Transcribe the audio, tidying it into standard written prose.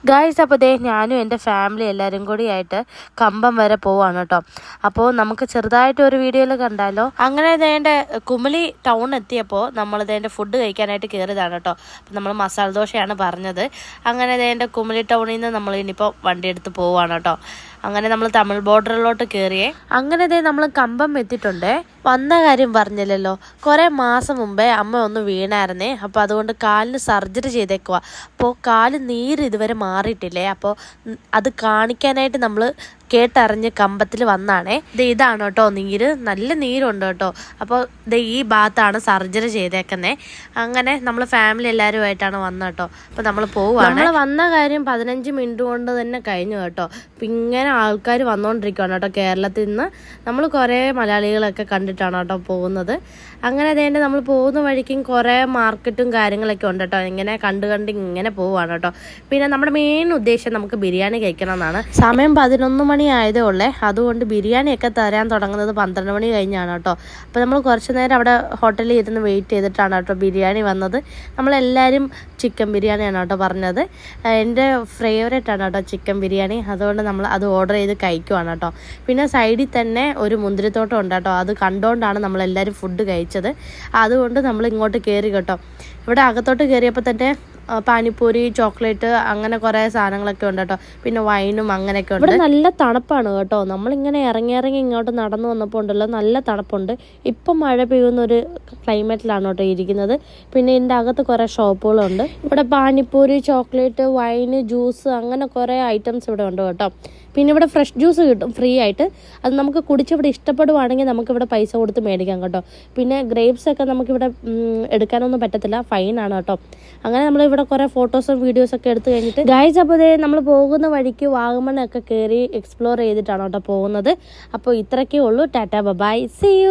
Guys, അപ്പോൾ ഞാനും എൻ്റെ ഫാമിലി എല്ലാവരും കൂടിയായിട്ട് കമ്പം വരെ പോവാണ് കേട്ടോ. അപ്പോൾ നമുക്ക് ചെറുതായിട്ട് ഒരു വീഡിയോയിൽ കണ്ടാലോ. അങ്ങനെ ഇതേൻ്റെ കുമളി ടൗൺ എത്തിയപ്പോൾ നമ്മളിതേൻ്റെ ഫുഡ് കഴിക്കാനായിട്ട് കയറിയതാണ് കേട്ടോ. അപ്പം നമ്മൾ മസാല ദോശയാണ് പറഞ്ഞത്. അങ്ങനെ ഇതേൻ്റെ കുമളി ടൗണിൽ നിന്ന് നമ്മൾ ഇനിയിപ്പോൾ വണ്ടി എടുത്ത് പോവാണ് കേട്ടോ. അങ്ങനെ നമ്മൾ തമിഴ് ബോർഡറിലോട്ട് കയറിയേ. അങ്ങനെ നമ്മൾ കമ്പം എത്തിയിട്ടുണ്ടേ. വന്ന കാര്യം പറഞ്ഞില്ലല്ലോ, കുറേ മാസം മുമ്പേ അമ്മ ഒന്ന് വീണായിരുന്നേ. അപ്പോൾ അതുകൊണ്ട് കാലിന് സർജറി ചെയ്തേക്കുക. അപ്പോൾ കാല് നീര് ഇതുവരെ മാറിയിട്ടില്ലേ. അപ്പോൾ അത് കാണിക്കാനായിട്ട് നമ്മൾ കേട്ടറിഞ്ഞ് കമ്പത്തിൽ വന്നാണേ. ഇതാണ് കേട്ടോ നീര്, നല്ല നീരുണ്ട് കേട്ടോ. അപ്പോൾ ഈ ഭാഗത്താണ് സർജറി ചെയ്തേക്കുന്നത്. അങ്ങനെ നമ്മൾ ഫാമിലി എല്ലാവരുമായിട്ടാണ് വന്നത് കേട്ടോ. അപ്പോൾ നമ്മൾ പോവുകയാണ്. നമ്മൾ വന്ന കാര്യം 15 മിനിറ്റ് കൊണ്ട് തന്നെ കഴിഞ്ഞു കേട്ടോ. അപ്പം ഇങ്ങനെ ആൾക്കാർ വന്നുകൊണ്ടിരിക്കുകയാണ് കേട്ടോ. കേരളത്തിൽ നിന്ന് നമ്മൾ കുറേ മലയാളികളൊക്കെ കണ്ടിട്ടാണ് കേട്ടോ പോകുന്നത്. അങ്ങനെ അതേണ്ട നമ്മൾ പോകുന്ന വഴിക്കും കുറേ മാർക്കറ്റും കാര്യങ്ങളൊക്കെ ഉണ്ട് കേട്ടോ. ഇങ്ങനെ കണ്ട് ഇങ്ങനെ പോവുകയാണ് കേട്ടോ. പിന്നെ നമ്മുടെ മെയിൻ ഉദ്ദേശം നമുക്ക് ബിരിയാണി കഴിക്കണം എന്നാണ്. സമയം 11 മണി ആയതേ ഉള്ളേ. അതുകൊണ്ട് ബിരിയാണിയൊക്കെ തരാൻ തുടങ്ങുന്നത് 12 മണി കഴിഞ്ഞാണ് കേട്ടോ. അപ്പോൾ നമ്മൾ കുറച്ച് നേരം അവിടെ ഹോട്ടലിൽ ഇരുന്ന് വെയിറ്റ് ചെയ്തിട്ടാണ് കേട്ടോ ബിരിയാണി വന്നത്. നമ്മളെല്ലാവരും ചിക്കൻ ബിരിയാണിയാണ് കേട്ടോ പറഞ്ഞത്. എൻ്റെ ഫേവറേറ്റ് ആണ് കേട്ടോ ചിക്കൻ ബിരിയാണി. അതുകൊണ്ട് നമ്മൾ അത് ഓർഡർ ചെയ്ത് കഴിക്കുവാണ് കേട്ടോ. പിന്നെ സൈഡിൽ തന്നെ ഒരു മുന്തിരിത്തോട്ടം ഉണ്ട് കേട്ടോ. അത് കണ്ടുകൊണ്ടാണ് നമ്മളെല്ലാവരും ഫുഡ് കഴിച്ചത്. അതുകൊണ്ട് നമ്മൾ ഇങ്ങോട്ട് കയറി കേട്ടോ. ഇവിടെ അകത്തോട്ട് കയറിയപ്പോൾ തന്നെ പാനിപ്പൂരി, ചോക്ലേറ്റ്, അങ്ങനെ കുറേ സാധനങ്ങളൊക്കെ ഉണ്ട് കേട്ടോ. പിന്നെ വൈനും അങ്ങനെയൊക്കെ ഉണ്ട്. ഇവിടെ നല്ല തണുപ്പാണ് കേട്ടോ. നമ്മളിങ്ങനെ ഇറങ്ങി ഇങ്ങോട്ട് നടന്നു വന്നപ്പോൾ ഉണ്ടല്ലോ നല്ല തണുപ്പുണ്ട്. ഇപ്പം മഴ പെയ്യുന്ന ഒരു ക്ലൈമറ്റിലാണ് കേട്ടോ ഇരിക്കുന്നത്. പിന്നെ ഇതിൻ്റെ അകത്ത് കുറേ ഷോപ്പുകളുണ്ട്. ഇവിടെ പാനിപ്പൂരി, ചോക്ലേറ്റ്, വൈന്, ജ്യൂസ്, അങ്ങനെ കുറേ ഐറ്റംസ് ഇവിടെ ഉണ്ട് കേട്ടോ. പിന്നെ ഇവിടെ ഫ്രഷ് ജ്യൂസ് കിട്ടും ഫ്രീ ആയിട്ട്. അത് നമുക്ക് കുടിച്ചിവിടെ ഇഷ്ടപ്പെടുവാണെങ്കിൽ നമുക്കിവിടെ പൈസ കൊടുത്ത് മേടിക്കാം കേട്ടോ. പിന്നെ ഗ്രേപ്സ് ഒക്കെ നമുക്കിവിടെ എടുക്കാനൊന്നും പറ്റത്തില്ല, ഫൈനാണ് കേട്ടോ. അങ്ങനെ നമ്മളിവിടെ കുറേ ഫോട്ടോസും വീഡിയോസൊക്കെ എടുത്ത് കഴിഞ്ഞിട്ട് ഗൈസ്, അപ്പോൾ നമ്മൾ പോകുന്ന വഴിക്ക് വാഗമണ്ണൊക്കെ കയറി എക്സ്പ്ലോർ ചെയ്തിട്ടാണ് കേട്ടോ പോകുന്നത്. അപ്പോൾ ഇത്രയൊക്കെ ഉള്ളൂ. Tata bye, see U.